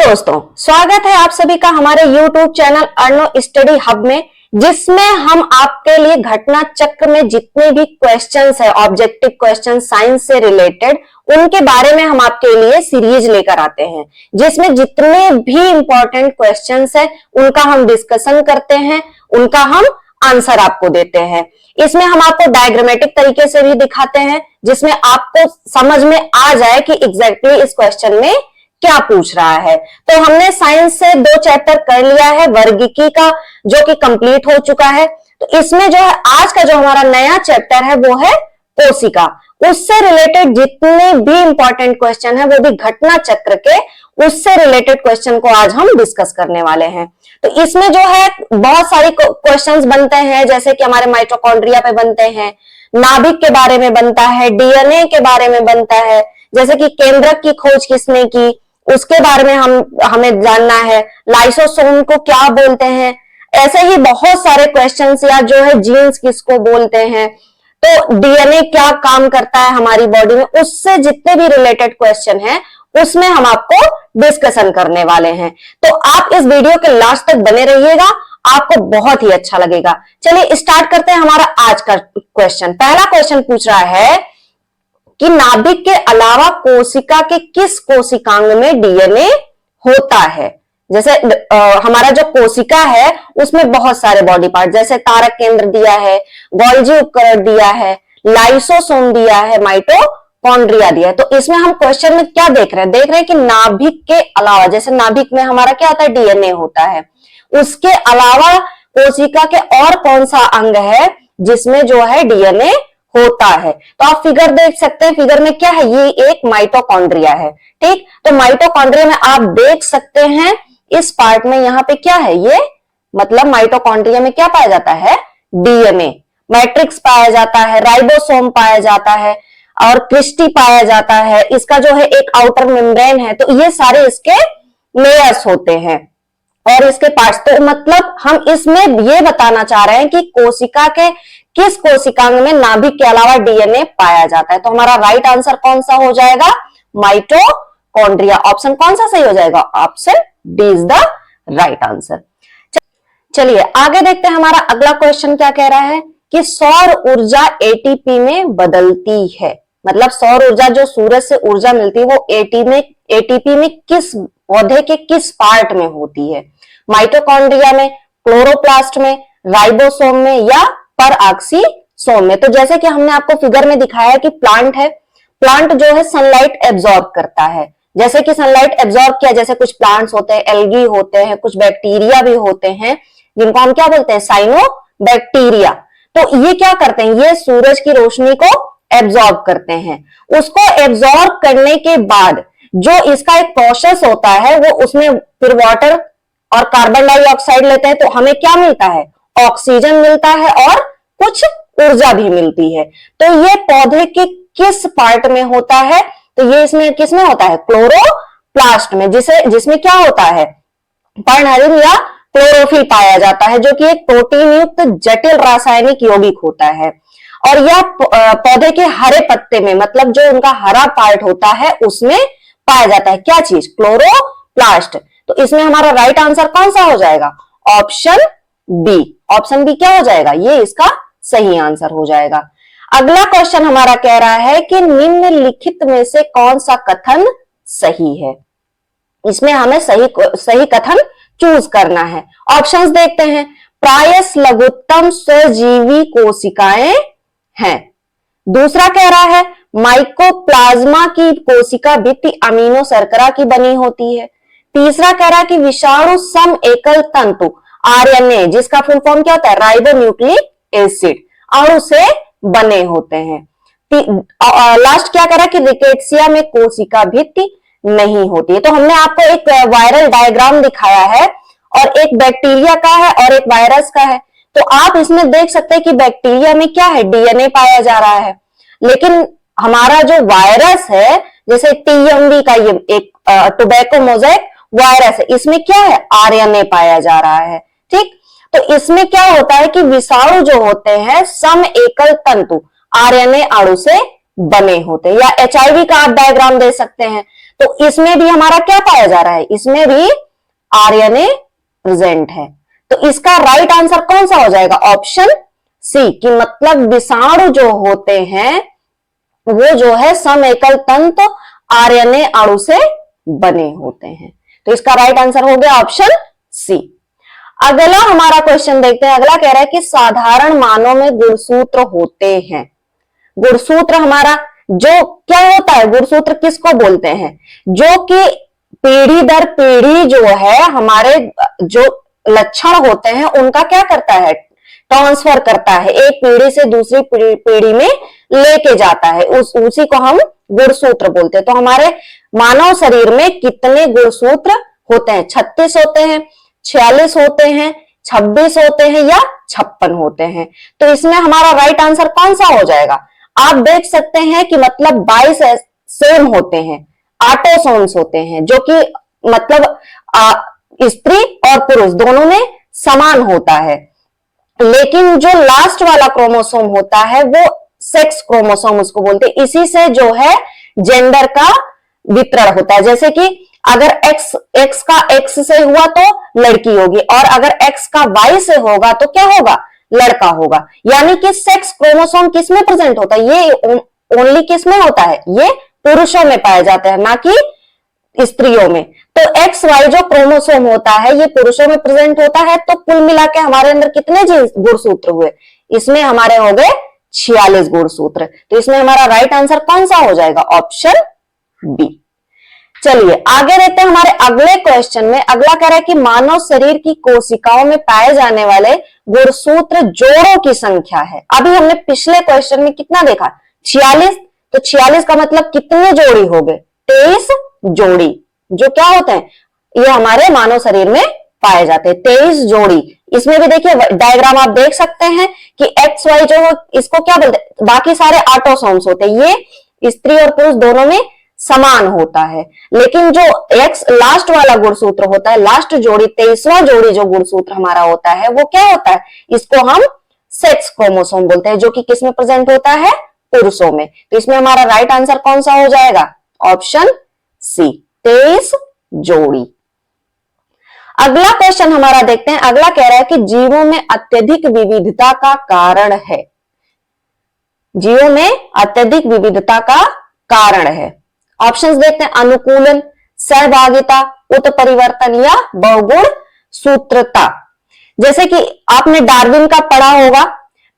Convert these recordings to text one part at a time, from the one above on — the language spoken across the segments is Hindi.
दोस्तों, स्वागत है आप सभी का हमारे YouTube चैनल अर्नो स्टडी हब में, जिसमें हम आपके लिए घटना चक्र में जितने भी क्वेश्चंस है, ऑब्जेक्टिव क्वेश्चन साइंस से रिलेटेड, उनके बारे में हम आपके लिए सीरीज लेकर आते हैं, जिसमें जितने भी इंपॉर्टेंट क्वेश्चंस है उनका हम डिस्कशन करते हैं, उनका हम आंसर आपको देते हैं। इसमें हम आपको डायग्रामेटिक तरीके से भी दिखाते हैं, जिसमें आपको समझ में आ जाए कि एग्जैक्टली इस क्वेश्चन में क्या पूछ रहा है। तो हमने साइंस से 2 चैप्टर कर लिया है, वर्गीकी का जो कि कंप्लीट हो चुका है। तो इसमें जो है आज का जो हमारा नया चैप्टर है वो है कोशिका। उससे रिलेटेड जितने भी इंपॉर्टेंट क्वेश्चन है वो भी घटना चक्र के उससे रिलेटेड क्वेश्चन को आज हम डिस्कस करने वाले हैं। तो इसमें जो है बहुत सारी क्वेश्चंस बनते हैं, जैसे कि हमारे माइटोकॉन्ड्रिया पे बनते हैं, नाभिक के बारे में बनता है, डीएनए के बारे में बनता है, जैसे कि केंद्रक की खोज किसने की उसके बारे में हमें जानना है, लाइसोसोम को क्या बोलते हैं, ऐसे ही बहुत सारे क्वेश्चंस, या जो है जीन्स किसको बोलते हैं, तो डीएनए क्या काम करता है हमारी बॉडी में, उससे जितने भी रिलेटेड क्वेश्चन हैं उसमें हम आपको डिस्कशन करने वाले हैं। तो आप इस वीडियो के लास्ट तक बने रहिएगा, आपको बहुत ही अच्छा लगेगा। चलिए स्टार्ट करते हैं हमारा आज का क्वेश्चन। पहला क्वेश्चन पूछ रहा है कि नाभिक के अलावा कोशिका के किस कोशिकांग में डीएनए होता है। जैसे हमारा जो कोशिका है उसमें बहुत सारे बॉडी पार्ट, जैसे तारक केंद्र दिया है, गोल्जी उपकरण दिया है, लाइसोसोम दिया है, माइटोकॉन्ड्रिया दिया है। तो इसमें हम क्वेश्चन में क्या देख रहे हैं? देख रहे हैं कि नाभिक के अलावा, जैसे नाभिक में हमारा क्या होता है, डीएनए होता है, उसके अलावा कोशिका के और कौन सा अंग है जिसमें जो है डीएनए होता है। तो आप फिगर देख सकते हैं, फिगर में क्या है, ये एक माइटोकॉन्ड्रिया है। ठीक, तो माइटोकॉन्ड्रिया में आप देख सकते हैं इस पार्ट में यहाँ पे क्या है, ये मतलब माइटोकॉन्ड्रिया में क्या पाया जाता है, डीएनए, मैट्रिक्स पाया जाता है, राइबोसोम पाया जाता है और क्रिस्टी पाया जाता है। इसका जो है एक आउटर मेम्ब्रेन है। तो ये सारे इसके लेयर्स होते हैं और इसके पार्ट्स। तो मतलब हम इसमें ये बताना चाह रहे हैं कि कोशिका के किस कोशिकांग में नाभिक के अलावा डीएनए पाया जाता है। तो हमारा राइट आंसर कौन सा हो जाएगा, माइटोकॉन्ड्रिया। ऑप्शन कौन सा सही हो जाएगा, option D is the right answer. चलिए आगे देखते हैं, हमारा अगला क्वेश्चन क्या कह रहा है कि सौर ऊर्जा एटीपी में बदलती है। मतलब सौर ऊर्जा जो सूरज से ऊर्जा मिलती है वो एटीपी में किस पौधे के किस पार्ट में होती है, माइटोकॉन्ड्रिया में, क्लोरोप्लास्ट में, राइबोसोम में या परऑक्सीसोम में। तो जैसे कि हमने आपको फिगर में दिखाया है कि प्लांट है, प्लांट जो है सनलाइट एब्जॉर्ब करता है। जैसे कि सनलाइट एब्जॉर्ब किया, जैसे कुछ प्लांट्स होते हैं, एल्गी होते हैं, कुछ बैक्टीरिया भी होते हैं जिनको हम क्या बोलते हैं, साइनोबैक्टीरिया। तो ये क्या करते हैं, ये सूरज की रोशनी को एब्जॉर्ब करते हैं। उसको एब्जॉर्ब करने के बाद जो इसका एक प्रोसेस होता है वो उसमें फिर वाटर और कार्बन डाइऑक्साइड लेते हैं, तो हमें क्या मिलता है, ऑक्सीजन मिलता है और कुछ ऊर्जा भी मिलती है। तो ये पौधे के किस पार्ट में होता है, तो ये इसमें किसमें होता है, क्लोरोप्लास्ट में, जिसमें क्या होता है, पर्णहरित या क्लोरोफिल पाया जाता है, जो कि एक प्रोटीन युक्त जटिल रासायनिक यौगिक होता है। और यह पौधे के हरे पत्ते में, मतलब जो उनका हरा पार्ट होता है उसमें पाया जाता है। क्या चीज, क्लोरोप्लास्ट। तो इसमें हमारा राइट आंसर कौन सा हो जाएगा, ऑप्शन बी। ऑप्शन बी क्या हो जाएगा, ये इसका सही आंसर हो जाएगा। अगला क्वेश्चन हमारा कह रहा है कि निम्नलिखित में से कौन सा कथन सही है। इसमें हमें सही कथन चूज करना है। ऑप्शंस देखते हैं, प्रायः लघुत्तम स्वजीवी कोशिकाएं हैं। दूसरा कह रहा है माइकोप्लाज्मा की कोशिका भित्ति अमीनो शर्करा की बनी होती है। तीसरा कह रहा है कि विषाणु सम एकल तंतु आरएनए, जिसका फुल फॉर्म क्या होता है, राइबोन्यूक्लिक एसिड, अणु से बने होते हैं। लास्ट क्या कह रहा है कि रिकेट्सिया में कोशिका भित्ति नहीं होती है। तो हमने आपको एक वायरल डायग्राम दिखाया है और एक बैक्टीरिया का है और एक वायरस का है। तो आप इसमें देख सकते हैं कि बैक्टीरिया में क्या है, डीएनए पाया जा रहा है, लेकिन हमारा जो वायरस है, जैसे टीएमवी का ये एक टोबैको मोज़ेक वायरस है, इसमें क्या है, आरएनए पाया जा रहा है। ठीक, तो इसमें क्या होता है कि विषाणु जो होते हैं सम एकल तंतु आरएनए अणु से बने होते हैं, या एचआईवी का आप डायग्राम दे सकते हैं। तो इसमें भी हमारा क्या पाया जा रहा है, इसमें भी आरएनए प्रेजेंट है। तो इसका राइट आंसर कौन सा हो जाएगा, ऑप्शन सी, कि मतलब विषाणु जो होते हैं वो जो है समएकल तंतु आरएनए अणु से बने होते हैं। तो इसका राइट आंसर हो गया ऑप्शन सी। अगला हमारा क्वेश्चन देखते हैं। अगला कह रहा है कि साधारण मानव में गुणसूत्र होते हैं। गुणसूत्र हमारा जो क्या होता है, गुणसूत्र किसको बोलते हैं, जो कि पीढ़ी दर पीढ़ी जो है हमारे जो लक्षण होते हैं उनका क्या करता है, ट्रांसफर करता है, एक पीढ़ी से दूसरी पीढ़ी में लेके जाता है, उसी को हम गुणसूत्र बोलते हैं। तो हमारे मानव शरीर में कितने गुणसूत्र होते हैं, 36 होते हैं, 46 होते हैं, 26 होते हैं या 56 होते हैं। तो इसमें हमारा राइट आंसर कौन सा हो जाएगा, आप देख सकते हैं कि मतलब 22 सेम होते हैं, ऑटोसोम्स होते हैं, जो कि मतलब स्त्री और पुरुष दोनों में समान होता है। लेकिन जो लास्ट वाला क्रोमोसोम होता है वो सेक्स क्रोमोसोम उसको बोलते हैं। इसी से जो है जेंडर का वितरण होता है। जैसे कि अगर एक्स का एक्स से हुआ तो लड़की होगी, और अगर एक्स का वाई से होगा तो क्या होगा, लड़का होगा। यानी कि सेक्स क्रोमोसोम किसमें प्रेजेंट होता है, ये ओनली किसमें होता है, ये पुरुषों में पाया जाता है, ना कि स्त्रियों में। तो एक्स वाई जो क्रोमोसोम होता है ये पुरुषों में प्रेजेंट होता है। तो कुल मिला के हमारे अंदर कितने गुणसूत्र हुए, इसमें हमारे हो गए 46 गुणसूत्र। तो इसमें हमारा राइट आंसर कौन सा हो जाएगा, ऑप्शन बी। चलिए आगे देखते हैं हमारे अगले क्वेश्चन में। अगला कह रहा है कि मानव शरीर की कोशिकाओं में पाए जाने वाले गुणसूत्र जोड़ों की संख्या है। अभी हमने पिछले क्वेश्चन में कितना देखा, 46। तो 46 का मतलब कितने जोड़ी हो गए, 23 जोड़ी, जो क्या होते हैं, ये हमारे मानव शरीर में पाए जाते हैं 23 जोड़ी। इसमें भी देखिए डायग्राम आप देख सकते हैं कि एक्स वाई जो हो इसको क्या बोलते हैं, बाकी सारे ऑटोसोम्स होते हैं, ये स्त्री और पुरुष दोनों में समान होता है। लेकिन जो एक्स लास्ट वाला गुणसूत्र होता है, लास्ट जोड़ी 23वां जोड़ी जो गुणसूत्र हमारा होता है वो क्या होता है, इसको हम सेक्स क्रोमोसोम बोलते हैं, जो कि किसमें प्रेजेंट होता है, पुरुषों में। तो इसमें हमारा राइट आंसर कौन सा हो जाएगा, ऑप्शन सी, 23 जोड़ी। अगला क्वेश्चन हमारा देखते हैं। अगला कह रहा है कि जीवों में अत्यधिक विविधता का कारण है। जीवों में अत्यधिक विविधता का कारण है, ऑप्शंस देखते हैं, अनुकूलन, सहभागिता, उत्परिवर्तन या बहुगुण सूत्रता। जैसे कि आपने डार्विन का पढ़ा होगा,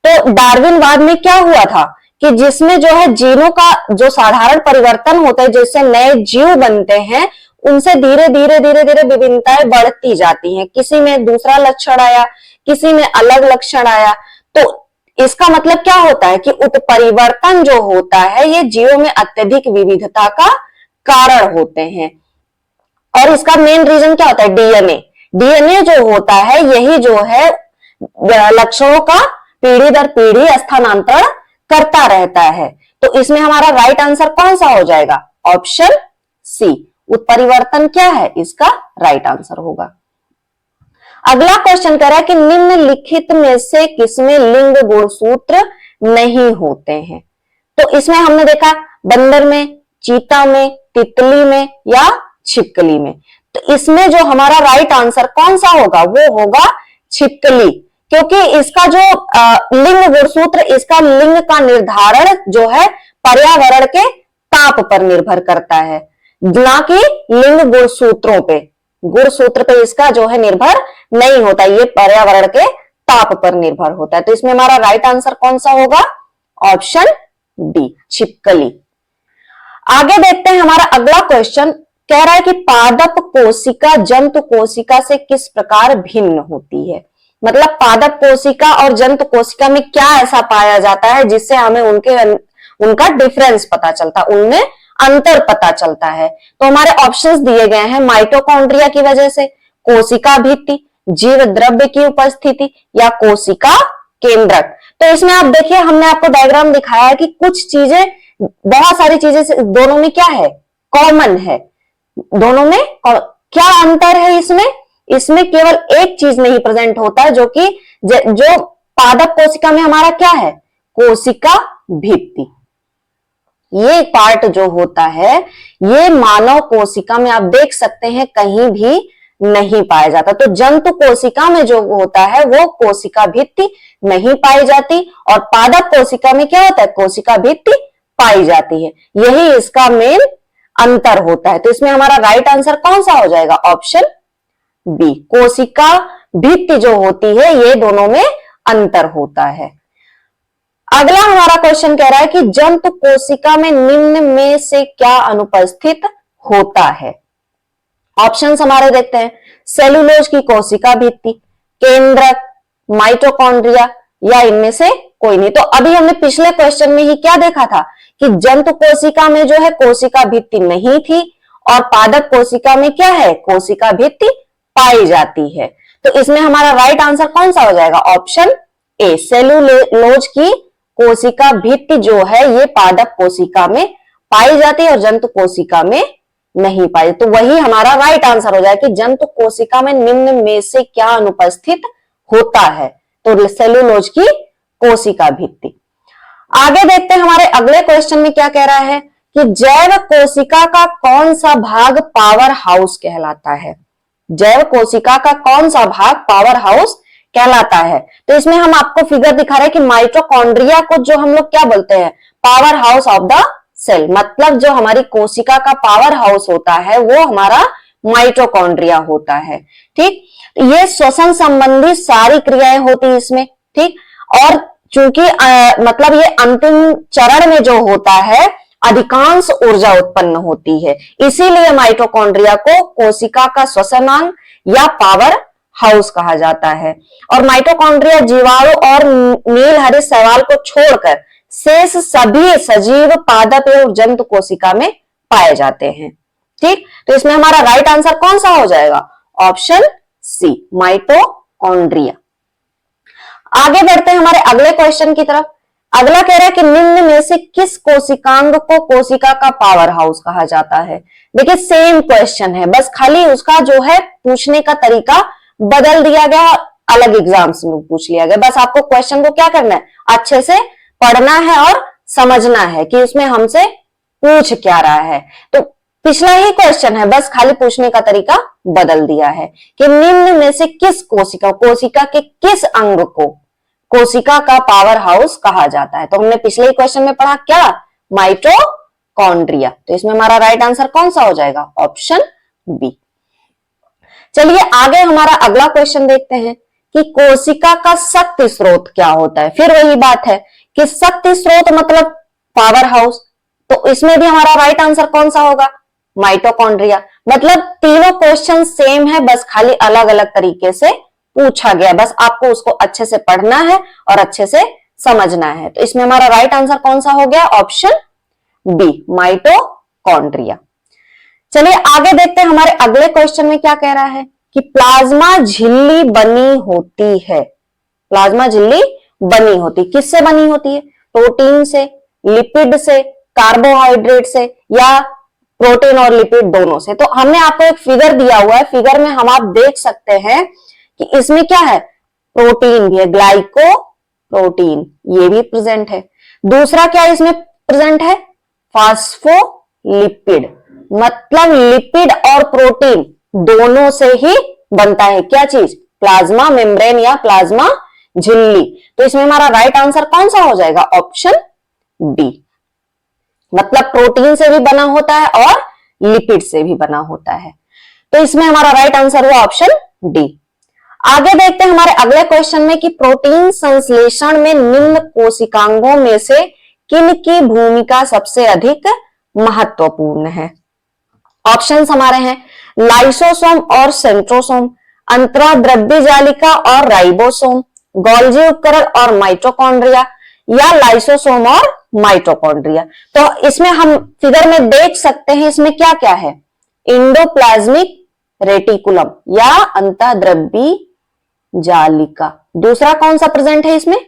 तो डार्विनवाद में क्या हुआ था कि जिसमें जो है जीनों का जो साधारण परिवर्तन होता है, जिससे नए जीव बनते हैं, उनसे धीरे धीरे धीरे धीरे विभिन्नताएं बढ़ती जाती हैं। किसी में दूसरा लक्षण आया, किसी में अलग लक्षण आया। तो इसका मतलब क्या होता है कि उत्परिवर्तन जो होता है ये जीवों में अत्यधिक विविधता का कारण होते हैं। और इसका मेन रीजन क्या होता है, डीएनए। डीएनए जो होता है यही जो है लक्षणों का पीढ़ी दर पीढ़ी स्थानांतरण करता रहता है। तो इसमें हमारा राइट आंसर कौन सा हो जाएगा, ऑप्शन सी, उत्परिवर्तन क्या है, इसका राइट आंसर होगा। अगला क्वेश्चन कह रहा है कि निम्नलिखित में से किसमें लिंग गुणसूत्र नहीं होते हैं। तो इसमें हमने देखा बंदर में, चीता में, तितली में या छिपकली में। तो इसमें जो हमारा राइट आंसर कौन सा होगा, वो होगा छिपकली, क्योंकि इसका जो लिंग गुणसूत्र, इसका लिंग का निर्धारण जो है पर्यावरण के ताप पर निर्भर करता है, ना कि लिंग गुणसूत्रों पे। गुणसूत्र पे इसका जो है निर्भर नहीं होता, ये पर्यावरण के ताप पर निर्भर होता है। तो इसमें हमारा राइट आंसर कौन सा होगा, ऑप्शन डी, छिपकली। आगे देखते हैं हमारा अगला क्वेश्चन कह रहा है कि पादप कोशिका जंतु कोशिका से किस प्रकार भिन्न होती है। मतलब पादप कोशिका और जंतु कोशिका में क्या ऐसा पाया जाता है जिससे हमें उनका डिफरेंस पता चलता, उनमें अंतर पता चलता है। तो हमारे ऑप्शंस दिए गए हैं, माइटोकॉन्ड्रिया की वजह से, कोशिका भित्ति, जीव द्रव्य की उपस्थिति या कोशिका केंद्रक। तो इसमें आप देखिए हमने आपको डायग्राम दिखाया है कि कुछ चीजें, बहुत सारी चीजें दोनों में क्या है, कॉमन है। दोनों में क्या अंतर है, इसमें केवल एक चीज नहीं प्रेजेंट होता है, जो कि जो पादप कोशिका में हमारा क्या है, कोशिका भित्ति। ये पार्ट जो होता है ये मानव कोशिका में आप देख सकते हैं कहीं भी नहीं पाया जाता। तो जंतु कोशिका में जो होता है वो कोशिका भित्ति नहीं पाई जाती और पादप कोशिका में क्या होता है, कोशिका भित्ति पाई जाती है। यही इसका मेन अंतर होता है। तो इसमें हमारा राइट आंसर कौन सा हो जाएगा, ऑप्शन बी, कोशिका भित्ति जो होती है ये दोनों में अंतर होता है। अगला हमारा क्वेश्चन कह रहा है कि जंतु कोशिका में निम्न में से क्या अनुपस्थित होता है। ऑप्शंस हमारे देखते हैं, सेलुलोज की कोशिका भित्ति, केंद्रक, माइटोकॉन्ड्रिया या इनमें से कोई नहीं। तो अभी हमने पिछले क्वेश्चन में ही क्या देखा था कि जंतु कोशिका में जो है कोशिका भित्ति नहीं थी और पादप कोशिका में क्या है, कोशिका भित्ति पाई जाती है। तो इसमें हमारा राइट आंसर कौन सा हो जाएगा, ऑप्शन ए, सेलुलोज की कोशिका भित्ति जो है ये पादप कोशिका में पाई जाती है और जंतु कोशिका में नहीं पाई। तो वही हमारा राइट आंसर हो जाएगा कि जंतु कोशिका में निम्न में से क्या अनुपस्थित होता है, तो सेलुलोज की कोशिका भित्ति। आगे देखते हैं हमारे अगले क्वेश्चन में क्या कह रहा है कि जैव कोशिका का कौन सा भाग पावर हाउस कहलाता है। जैव कोशिका का कौन सा भाग पावर हाउस कहलाता है। तो इसमें हम आपको फिगर दिखा रहे हैं कि माइटोकॉन्ड्रिया को जो हम लोग क्या बोलते हैं, powerhouse of the cell, मतलब जो हमारी कोशिका का पावर हाउस होता है वो हमारा माइटोकॉन्ड्रिया होता है। ठीक, ये श्वसन संबंधी सारी क्रियाएं होती इसमें। ठीक, और चूंकि मतलब ये अंतिम चरण में जो होता है अधिकांश ऊर्जा उत्पन्न होती है, इसीलिए माइटोकॉन्ड्रिया को कोशिका का श्वसनांग या पावर हाउस कहा जाता है। और माइटोकॉन्ड्रिया जीवाणु और नील हरित शैवाल को छोड़कर शेष सभी सजीव पादप एवं जंतु कोशिका में पाए जाते हैं। ठीक, तो इसमें हमारा राइट आंसर कौन सा हो जाएगा, ऑप्शन सी, माइटोकॉन्ड्रिया। आगे बढ़ते हैं हमारे अगले क्वेश्चन की तरफ। अगला कह रहा है कि निम्न में से किस कोशिकांग को कोशिका का पावर हाउस कहा जाता है। देखिए सेम क्वेश्चन है, बस खाली उसका जो है पूछने का तरीका बदल दिया गया, अलग एग्जाम्स में पूछ लिया गया। बस आपको क्वेश्चन को क्या करना है, अच्छे से पढ़ना है और समझना है कि उसमें हमसे पूछ क्या रहा है। तो पिछला ही क्वेश्चन है, बस खाली पूछने का तरीका बदल दिया है कि निम्न में से किस कोशिका, कोशिका के किस अंग को कोशिका का पावर हाउस कहा जाता है। तो हमने पिछले ही क्वेश्चन में पढ़ा क्या, माइटोकॉन्ड्रिया। तो इसमें हमारा राइट आंसर कौन सा हो जाएगा, ऑप्शन बी। चलिए आगे हमारा अगला क्वेश्चन देखते हैं कि कोशिका का शक्ति स्रोत क्या होता है। फिर वही बात है कि शक्ति स्रोत मतलब पावर हाउस, तो इसमें भी हमारा राइट आंसर कौन सा होगा, माइटोकॉन्ड्रिया। मतलब तीनों क्वेश्चन सेम है, बस खाली अलग अलग तरीके से पूछा गया, बस आपको उसको अच्छे से पढ़ना है और अच्छे से समझना है। तो इसमें हमारा राइट आंसर कौन सा हो गया, ऑप्शन बी, माइटोकॉन्ड्रिया। चलिए आगे देखते हैं हमारे अगले क्वेश्चन में क्या कह रहा है कि प्लाज्मा झिल्ली बनी होती है। प्लाज्मा झिल्ली बनी होती किससे बनी होती है, प्रोटीन से, लिपिड से, कार्बोहाइड्रेट से या प्रोटीन और लिपिड दोनों से। तो हमने आपको एक फिगर दिया हुआ है, फिगर में हम आप देख सकते हैं कि इसमें क्या है, प्रोटीन भी है, ग्लाइको प्रोटीन ये भी प्रेजेंट है। दूसरा क्या इसमें प्रेजेंट है, फास्फोलिपिड, मतलब लिपिड और प्रोटीन दोनों से ही बनता है क्या चीज, प्लाज्मा मेम्ब्रेन या प्लाज्मा झिल्ली। तो इसमें हमारा राइट आंसर कौन सा हो जाएगा, ऑप्शन बी, मतलब प्रोटीन से भी बना होता है और लिपिड से भी बना होता है। तो इसमें हमारा राइट आंसर हुआ ऑप्शन डी। आगे देखते हैं हमारे अगले क्वेश्चन में कि प्रोटीन संश्लेषण में निम्न कोशिकांगों में से किन की भूमिका सबसे अधिक महत्वपूर्ण है। ऑप्शंस हमारे हैं लाइसोसोम और सेंट्रोसोम, अंतराद्रव्य जालिका और राइबोसोम, गोल्जी उपकरण और माइटोकॉन्ड्रिया या लाइसोसोम और माइटोकॉन्ड्रिया। तो इसमें हम फिगर में देख सकते हैं इसमें क्या क्या है, इंडोप्लाज्मिक रेटिकुलम या अंतःद्रव्यी जालिका। दूसरा कौन सा प्रेजेंट है इसमें,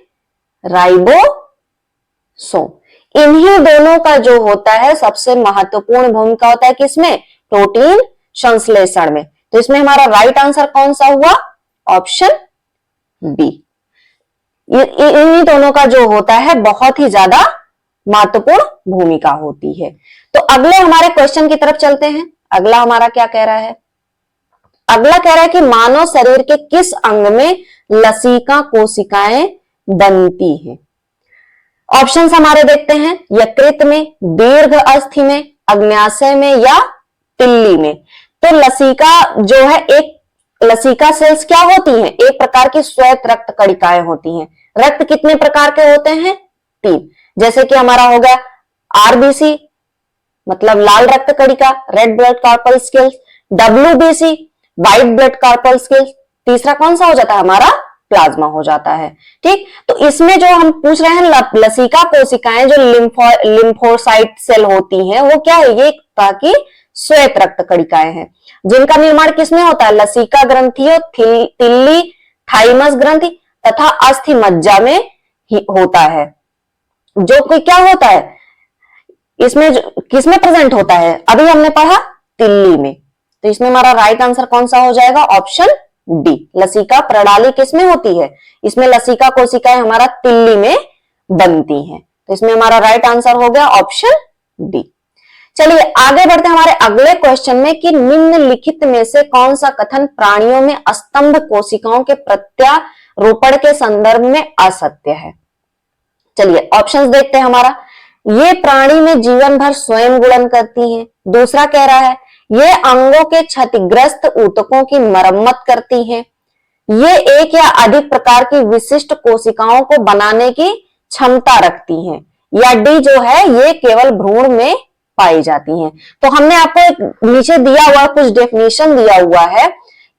राइबोसोम। इन्हीं दोनों का जो होता है सबसे महत्वपूर्ण भूमिका होता है किसमें, प्रोटीन संश्लेषण में। तो इसमें हमारा राइट आंसर कौन सा हुआ, ऑप्शन बी। इन्हीं दोनों का जो होता है बहुत ही ज्यादा महत्वपूर्ण भूमिका होती है। तो अगले हमारे क्वेश्चन की तरफ चलते हैं। अगला हमारा क्या कह रहा है? अगला कह रहा है कि मानव शरीर के किस अंग में लसिका कोशिकाएं बनती हैं? ऑप्शंस हमारे देखते हैं, यकृत में, दीर्घ अस्थि में, अग्न्याशय में या तिल्ली में। तो लसिका जो है, एक लसिका सेल्स क्या होती हैं? एक प्रकार की श्वेत रक्त कणिकाएं होती हैं। रक्त कितने प्रकार के होते हैं? 3। जैसे कि हमारा हो गया आरबीसी मतलब लाल रक्त कणिका, red blood corpuscles, WBC white blood corpuscles, तीसरा कौन सा हो जाता है? हमारा प्लाज्मा हो जाता है। ठीक, तो इसमें जो हम पूछ रहे हैं लसिका कोशिकाएं जो लिम्फोसाइट सेल होती हैं, वो क्या है? ये ताकि श्वेत रक्त कणिकाएं हैं जिनका निर्माण किसमें होता है? लसिका ग्रंथियों, तिल्ली, थाइमस ग्रंथि तथा अस्थि मज्जा में ही होता है। जो कोई क्या होता है इसमें, किसमें प्रेजेंट होता है? अभी हमने पढ़ा तिल्ली में। तो इसमें हमारा राइट आंसर कौन सा हो जाएगा? Option D. लसिका प्रणाली किसमें होती है? इसमें लसिका कोशिकाएं हमारा तिल्ली में बनती हैं। तो इसमें हमारा राइट आंसर हो गया ऑप्शन डी। चलिए आगे बढ़ते हैं हमारे अगले क्वेश्चन में कि निम्नलिखित में से कौन सा कथन प्राणियों में स्तंभ कोशिकाओं के प्रत्यारोपण के संदर्भ में असत्य है? चलिए ऑप्शंस देखते हैं हमारा। ये प्राणी में जीवन भर स्वयं गुणन करती हैं। दूसरा कह रहा है ये अंगों के क्षतिग्रस्त ऊतकों की मरम्मत करती हैं। ये एक या अधिक प्रकार की विशिष्ट कोशिकाओं को बनाने की क्षमता रखती हैं। या डी जो है ये केवल भ्रूण में पाई जाती हैं। तो हमने आपको नीचे दिया हुआ कुछ डेफिनेशन दिया हुआ है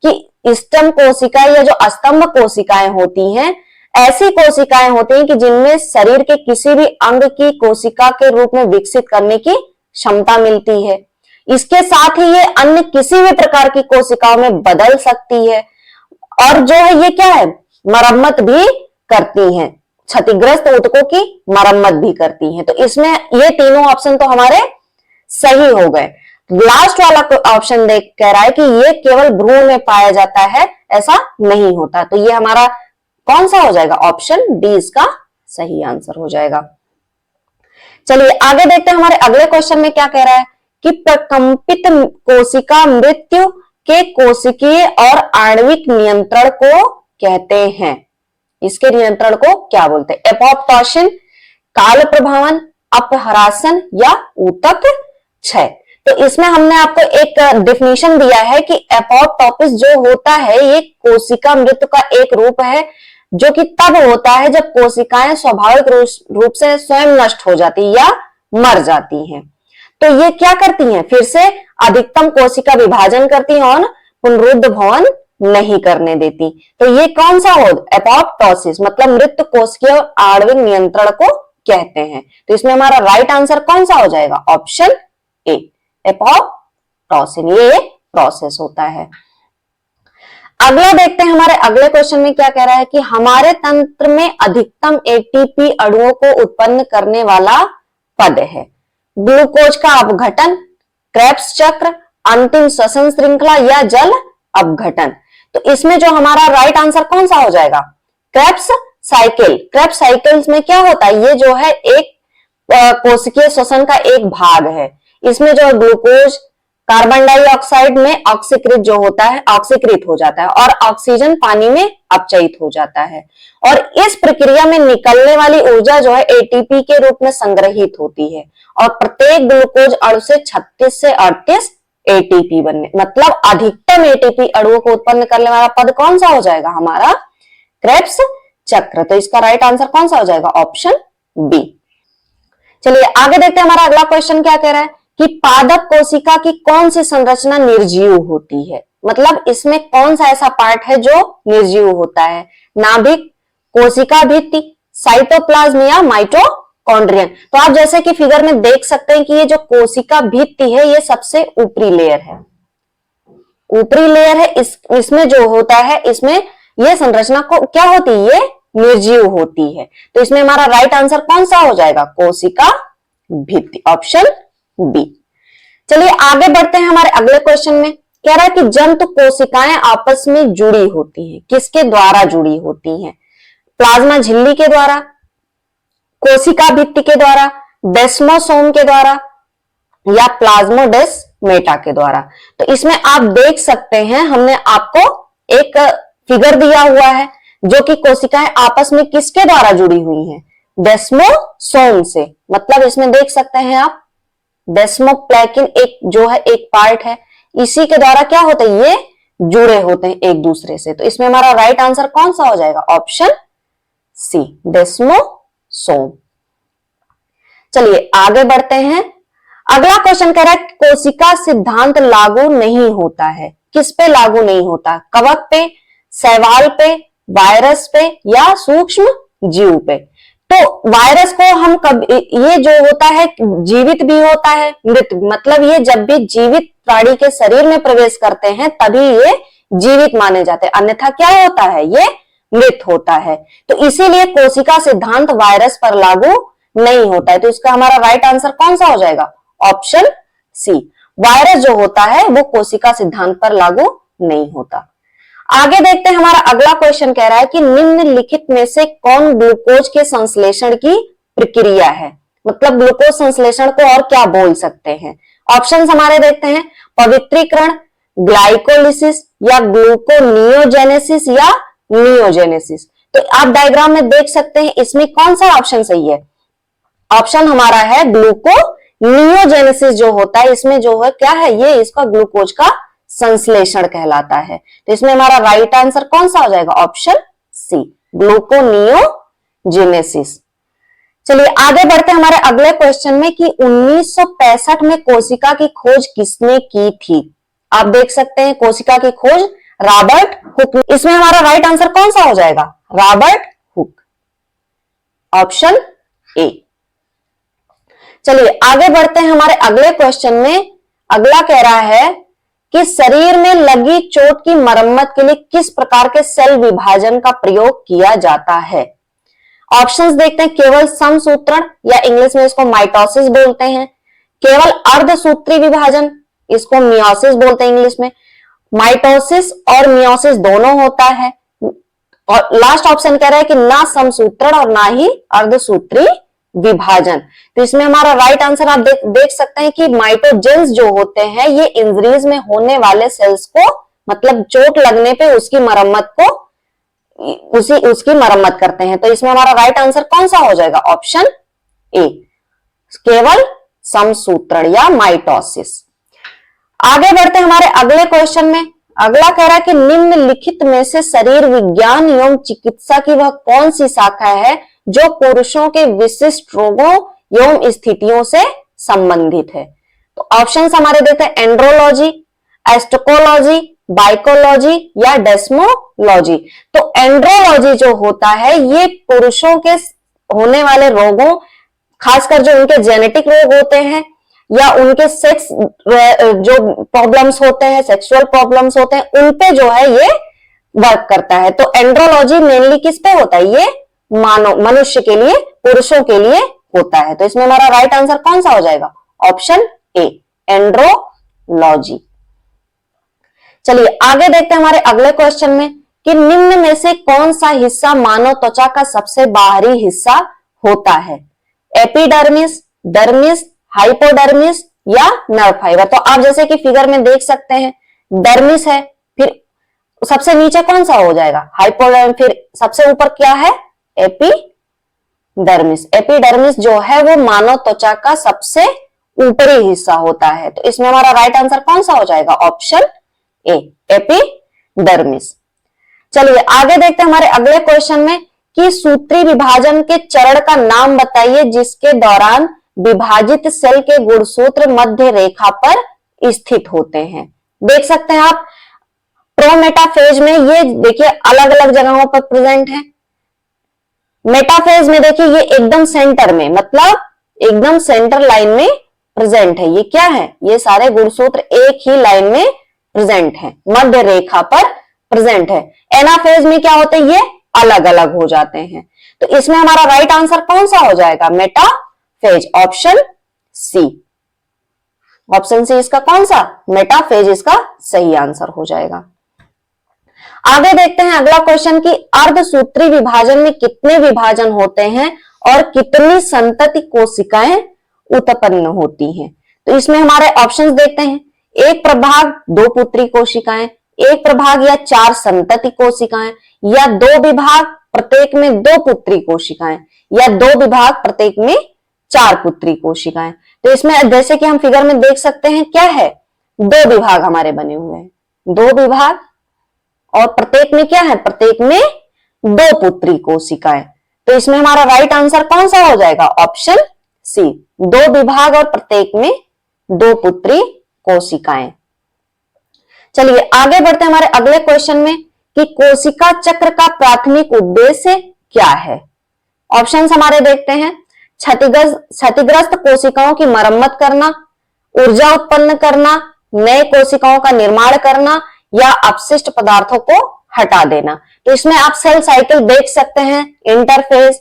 कि स्तंभ कोशिकाएं या जो अस्तंभ कोशिकाएं होती हैं, ऐसी कोशिकाएं होती हैं कि जिनमें शरीर के किसी भी अंग की कोशिका के रूप में विकसित करने की क्षमता मिलती है। इसके साथ ही ये अन्य किसी भी प्रकार की कोशिकाओं में बदल सकती है और जो है ये क्या है? मरम्मत भी करती हैं, क्षतिग्रस्त ऊतकों की मरम्मत भी करती हैं। तो इसमें ये तीनों ऑप्शन तो हमारे सही हो गए। लास्ट वाला ऑप्शन देख कह रहा है कि ये केवल भ्रूण में पाया जाता है, ऐसा नहीं होता। तो ये हमारा कौन सा हो जाएगा? ऑप्शन डी इसका सही आंसर हो जाएगा। चलिए आगे देखते हैं हमारे अगले क्वेश्चन में क्या कह रहा है कि प्रकंपित कोशिका मृत्यु के कोशिकीय और आणविक नियंत्रण को कहते हैं। इसके नियंत्रण को क्या बोलते हैं? एपोप्टोसिस, काल प्रभावन, अपहरासन या ऊतक क्षय। तो इसमें हमने आपको एक डेफिनेशन दिया है कि एपोप्टोसिस जो होता है ये कोशिका मृत्यु का एक रूप है जो कि तब होता है जब कोशिकाएं स्वाभाविक रूप से स्वयं नष्ट हो जाती या मर जाती हैं। तो ये क्या करती हैं? फिर से अधिकतम कोशिका विभाजन करती हैं और पुनरुद्भवन नहीं करने देती। तो ये कौन सा हो? एपोप्टोसिस मतलब मृत कोशिकीय आणविक नियंत्रण को कहते हैं। तो इसमें हमारा राइट आंसर कौन सा हो जाएगा? Option A, apoptosis. ये प्रोसेस होता है। अगला देखते हैं हमारे अगले क्वेश्चन में क्या कह रहा है कि हमारे तंत्र में अधिकतम एटीपी अणुओं को उत्पन्न करने वाला पद है। ग्लूकोज का अपघटन, क्रेब्स चक्र, अंतिम श्वसन श्रृंखला या जल अपघटन। तो इसमें जो हमारा राइट आंसर कौन सा हो जाएगा? Krebs cycle. क्रेब्स साइकिल्स में क्या होता है? ये जो है एक कोशिकीय श्वसन का एक भाग है। इसमें जो ग्लूकोज कार्बन डाइऑक्साइड में ऑक्सीकृत जो होता है, ऑक्सीकृत हो जाता है और ऑक्सीजन पानी में अपचयित हो जाता है और इस प्रक्रिया में निकलने वाली ऊर्जा जो है एटीपी के रूप में संग्रहित होती है और प्रत्येक ग्लूकोज अणु से 36 से 38 एटीपी बनने, मतलब अधिकतम एटीपी अणुओं को उत्पन्न करने वाला पद कौन सा हो जाएगा? हमारा क्रेब्स चक्र। तो इसका राइट आंसर कौन सा हो जाएगा? Option B. चलिए आगे देखते हैं हमारा अगला क्वेश्चन क्या कह रहा है कि पादप कोशिका की कौन सी संरचना निर्जीव होती है? मतलब इसमें कौन सा ऐसा पार्ट है जो निर्जीव होता है? नाभिक, कोशिका भित्ति, साइटोप्लाज्म या माइटोकॉन्ड्रियन। तो आप जैसे कि फिगर में देख सकते हैं कि ये जो कोशिका भित्ति है ये सबसे ऊपरी लेयर है, ऊपरी लेयर है। इसमें जो होता है इसमें ये संरचना को क्या होती है? ये निर्जीव होती है। तो इसमें हमारा राइट आंसर कौन सा हो जाएगा? कोशिका भित्ति, ऑप्शन बी। चलिए आगे बढ़ते हैं हमारे अगले क्वेश्चन में। कह रहा है कि जंतु कोशिकाएं आपस में जुड़ी होती हैं। किसके द्वारा जुड़ी होती हैं? प्लाज्मा झिल्ली के द्वारा, कोशिका भित्ति के द्वारा, डेस्मोसोम के द्वारा या प्लाज्मोडेस्माटा के द्वारा। तो इसमें आप देख सकते हैं, हमने आपको एक फिगर दिया हुआ है जो कि कोशिकाएं आपस में किसके द्वारा जुड़ी हुई हैं, डेस्मोसोम से। मतलब इसमें देख सकते हैं आप, डेस्मोप्लेकिन एक जो है एक पार्ट है, इसी के द्वारा क्या होता है, ये जुड़े होते हैं एक दूसरे से। तो इसमें हमारा राइट आंसर कौन सा हो जाएगा, ऑप्शन सी, डेस्मोसोम। चलिए आगे बढ़ते हैं। अगला क्वेश्चन कह रहा है कोशिका सिद्धांत लागू नहीं होता है। किस पे लागू नहीं होता, कवक पे, शैवाल पे, वायरस पे या सूक्ष्म जीव पे। तो वायरस को हम ये जो होता है जीवित भी होता है, मृत, मतलब ये जब भी जीवित प्राणी के शरीर में प्रवेश करते हैं तभी ये जीवित माने जाते हैं, अन्यथा क्या होता है, ये मृत होता है। तो इसीलिए कोशिका सिद्धांत वायरस पर लागू नहीं होता है। तो इसका हमारा राइट आंसर कौन सा हो जाएगा, ऑप्शन सी, वायरस जो होता है वो कोशिका सिद्धांत पर लागू नहीं होता। आगे देखते हैं, हमारा अगला क्वेश्चन कह रहा है कि निम्नलिखित में से कौन ग्लूकोज के संश्लेषण की प्रक्रिया है। मतलब ग्लूकोज संश्लेषण को और क्या बोल सकते हैं। ऑप्शंस हमारे देखते हैं, पवित्रीकरण, ग्लाइकोलिसिस या ग्लूकोनियोजेनेसिस या नियोजेनेसिस। तो आप डायग्राम में देख सकते हैं इसमें कौन सा ऑप्शन सही है। ऑप्शन हमारा है ग्लूकोनियोजेनेसिस जो होता है, इसमें जो है क्या है, ये इसका ग्लूकोज का संश्लेषण कहलाता है। तो इसमें हमारा राइट आंसर कौन सा हो जाएगा, ऑप्शन सी, ग्लूकोनियोजेनेसिस। चलिए आगे बढ़ते हैं हमारे अगले क्वेश्चन में कि 1965 में कोशिका की खोज किसने की थी। आप देख सकते हैं कोशिका की खोज रॉबर्ट हुक। इसमें हमारा राइट आंसर कौन सा हो जाएगा, रॉबर्ट हुक, ऑप्शन ए। चलिए आगे बढ़ते हैं हमारे अगले क्वेश्चन में। अगला कह रहा है कि शरीर में लगी चोट की मरम्मत के लिए किस प्रकार के सेल विभाजन का प्रयोग किया जाता है। ऑप्शंस देखते हैं, केवल समसूत्रण या इंग्लिश में इसको माइटोसिस बोलते हैं, केवल अर्धसूत्री विभाजन, इसको मियोसिस बोलते हैं इंग्लिश में, माइटोसिस और मियोसिस दोनों होता है, और लास्ट ऑप्शन कह रहा है कि ना समसूत्रण और ना ही अर्धसूत्री विभाजन। तो इसमें हमारा राइट आंसर आप देख सकते हैं कि माइटोजेंस जो होते हैं ये इंजरीज में होने वाले सेल्स को, मतलब चोट लगने पे उसकी मरम्मत को उसकी मरम्मत करते हैं। तो इसमें हमारा राइट आंसर कौन सा हो जाएगा, ऑप्शन ए, केवल समसूत्रण या माइटोसिस। आगे बढ़ते हैं हमारे अगले क्वेश्चन में। अगला कह रहा है कि निम्नलिखित में से शरीर विज्ञान एवं चिकित्सा की वह कौन सी शाखा है जो पुरुषों के विशिष्ट रोगों एवं स्थितियों से संबंधित है। तो ऑप्शंस हमारे देते हैं, एंड्रोलॉजी, एस्ट्रोकोलॉजी, बाइकोलॉजी या डेस्मोलॉजी। तो एंड्रोलॉजी जो होता है ये पुरुषों के होने वाले रोगों, खासकर जो उनके जेनेटिक रोग होते हैं या उनके सेक्स जो प्रॉब्लम्स होते हैं, सेक्सुअल प्रॉब्लम्स होते हैं, उन पे जो है ये वर्क करता है। तो एंड्रोलॉजी मेनली किस पे होता है, ये मानव मनुष्य के लिए, पुरुषों के लिए होता है। तो इसमें हमारा राइट आंसर कौन सा हो जाएगा, ऑप्शन ए, एंड्रोलॉजी। चलिए आगे देखते हैं हमारे अगले क्वेश्चन में कि निम्न में से कौन सा हिस्सा मानव त्वचा का सबसे बाहरी हिस्सा होता है, एपिडर्मिस, डर्मिस, हाइपोडर्मिस या नर्व फाइबर। तो आप जैसे कि फिगर में देख सकते हैं डर्मिस है, फिर सबसे नीचे कौन सा हो जाएगा, हाइपोडर्मिस, फिर सबसे ऊपर क्या है, एपिडर्मिस। एपिडर्मिस जो है वो मानव त्वचा का सबसे ऊपरी हिस्सा होता है। तो इसमें हमारा राइट आंसर कौन सा हो जाएगा, ऑप्शन ए, एपिडर्मिस। चलिए आगे देखते हैं हमारे अगले क्वेश्चन में कि सूत्री विभाजन के चरण का नाम बताइए जिसके दौरान विभाजित सेल के गुणसूत्र मध्य रेखा पर स्थित होते हैं। देख सकते हैं आप प्रोमेटाफेज में ये देखिए अलग अलग जगहों पर प्रेजेंट है। मेटाफेज में देखिए ये एकदम सेंटर में, मतलब एकदम सेंटर लाइन में प्रेजेंट है। ये क्या है, ये सारे गुणसूत्र एक ही लाइन में प्रेजेंट है, मध्य रेखा पर प्रेजेंट है। एनाफेज में क्या होते हैं, ये अलग अलग हो जाते हैं। तो इसमें हमारा राइट आंसर कौन सा हो जाएगा, metaphase, option C. Option C इसका कौन सा, मेटाफेज इसका सही आंसर हो जाएगा। आगे देखते हैं अगला क्वेश्चन कि अर्धसूत्री विभाजन में कितने विभाजन होते हैं और कितनी संतति कोशिकाएं उत्पन्न होती हैं। तो इसमें हमारे ऑप्शंस देखते हैं। एक प्रभाग 2 पुत्री कोशिकाएं, एक प्रभाग या 4 संतति कोशिकाएं, या 2 विभाग प्रत्येक में 2 पुत्री कोशिकाएं, या 2 विभाग प्रत्येक में 4 पुत्री कोशिकाएं। तो इसमें जैसे कि हम फिगर में देख सकते हैं क्या है, 2 विभाग हमारे बने हुए हैं, 2 विभाग, और प्रत्येक में क्या है, प्रत्येक में 2 पुत्री कोशिकाएं। तो इसमें हमारा राइट आंसर कौन सा हो जाएगा, ऑप्शन सी, 2 विभाग और प्रत्येक में 2 पुत्री कोशिकाएं। चलिए आगे बढ़ते हैं हमारे अगले क्वेश्चन में कि कोशिका चक्र का प्राथमिक उद्देश्य क्या है। ऑप्शंस हमारे देखते हैं। क्षतिग्रस्त कोशिकाओं की मरम्मत करना, ऊर्जा उत्पन्न करना, नए कोशिकाओं का निर्माण करना, या अपशिष्ट पदार्थों को हटा देना। तो इसमें आप सेल साइकिल देख सकते हैं, इंटरफेज,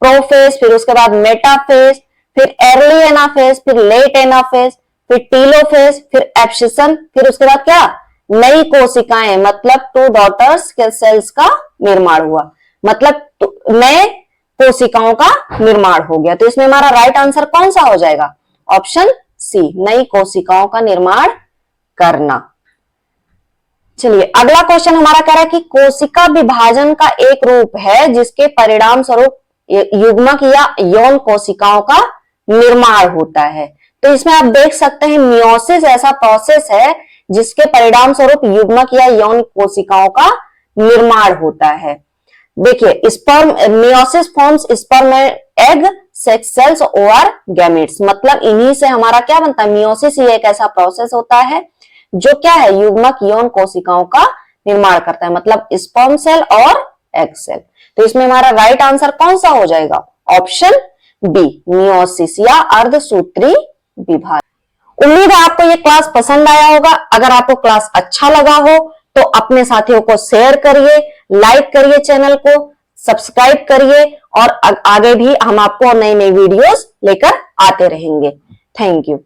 प्रोफेज, फिर उसके बाद मेटाफेज, फिर अर्ली एनाफेज, फिर लेट एनाफेज, फिर टीलोफेज, फिर एब्सिशन, फिर उसके बाद क्या, नई कोशिकाएं, मतलब 2 डॉटर्स के सेल्स का निर्माण हुआ, मतलब नए कोशिकाओं का निर्माण हो गया। तो इसमें हमारा राइट आंसर कौन सा हो जाएगा, ऑप्शन सी, नई कोशिकाओं का निर्माण करना। चलिए अगला क्वेश्चन हमारा कह रहा है कि कोशिका विभाजन का एक रूप है जिसके परिणाम स्वरूप युग्मक या यौन कोशिकाओं का निर्माण होता है। तो इसमें आप देख सकते हैं मियोसिस ऐसा प्रोसेस है जिसके परिणाम स्वरूप युग्मक या यौन कोशिकाओं का निर्माण होता है। देखिए sperm, meiosis forms sperm egg, sex cells और गैमेट्स, मतलब इन्हीं से हमारा क्या बनता है, मियोसिस ही एक ऐसा प्रोसेस होता है जो क्या है, युग्मक यौन कोशिकाओं का निर्माण करता है, मतलब स्पर्म सेल और एग सेल। तो इसमें हमारा राइट आंसर कौन सा हो जाएगा, ऑप्शन बी, मियोसिस या अर्धसूत्री विभाजन। उम्मीद है आपको ये क्लास पसंद आया होगा। अगर आपको क्लास अच्छा लगा हो तो अपने साथियों को शेयर करिए, लाइक करिए, चैनल को सब्सक्राइब करिए, और आगे भी हम आपको नई नई वीडियोस लेकर आते रहेंगे। Thank you.